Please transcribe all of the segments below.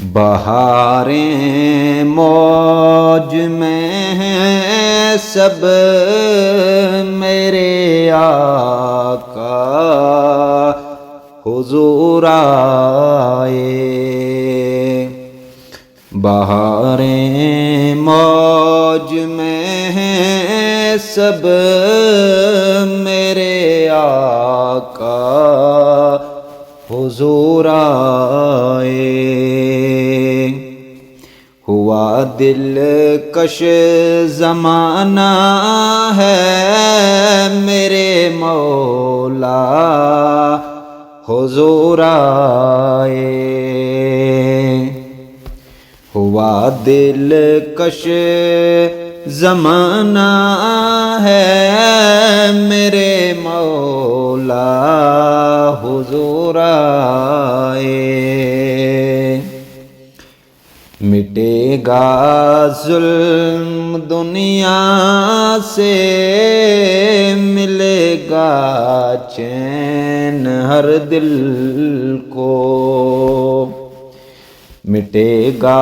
بہاریں موج میں ہیں سب میرے آقا حضور آئے، بہاریں موج میں ہیں سب میرے آقا حضور آئے، ہوا دلکش زمانہ ہے میرے مولا حضور آئے، ہوا دلکش زمانہ ہے میرے مولا حضور آئے، مٹے گا ظلم دنیا سے ملے گا چین ہر دل کو، مٹے گا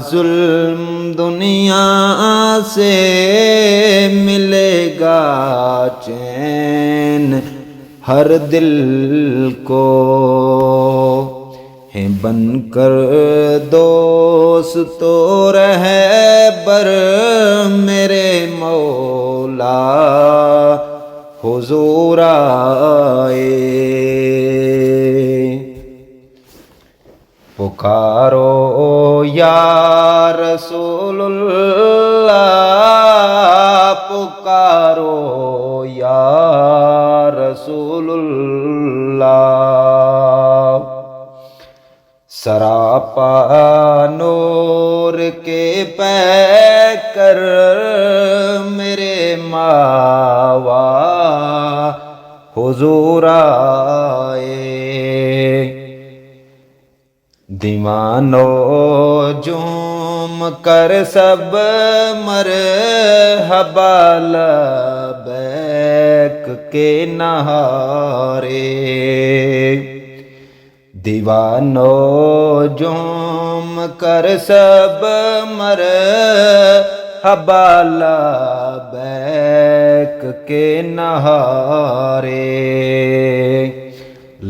ظلم دنیا سے ملے گا چین ہر دل کو، ہیں بن کر دوست تو رہبر میرے مولا حضور آئے، پکارو یا رسول اللہ پکارو یا رسول اللہ، سراپا نور کے پیکر میرے ماوا حضور آئے، دیوانو جھوم کر سب مرحبا لبیک کے نعرے، دیوانو جھوم کر سب مرحبا لبیک کے نعرے،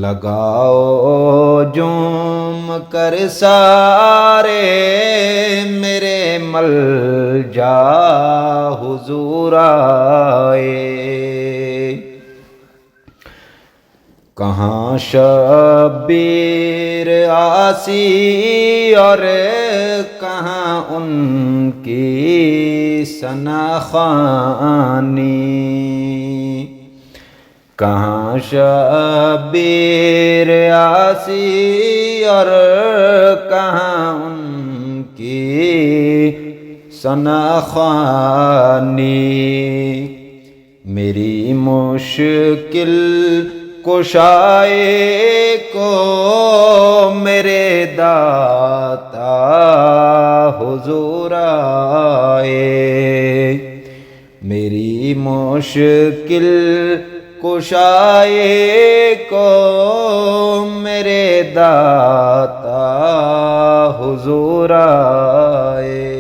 لگاؤ جھوم کر سارے میرے ملجا حضور آئے، کہاں شبیر عاصی اور کہاں ان کی ثنا خوانی، کہاں شبیر عاصی اور کہاں ان کی ثنا خوانی، میری مشکل کشائے کو میرے داتا حضور آئے، میری مشکل کشائے کو میرے داتا حضور آئے۔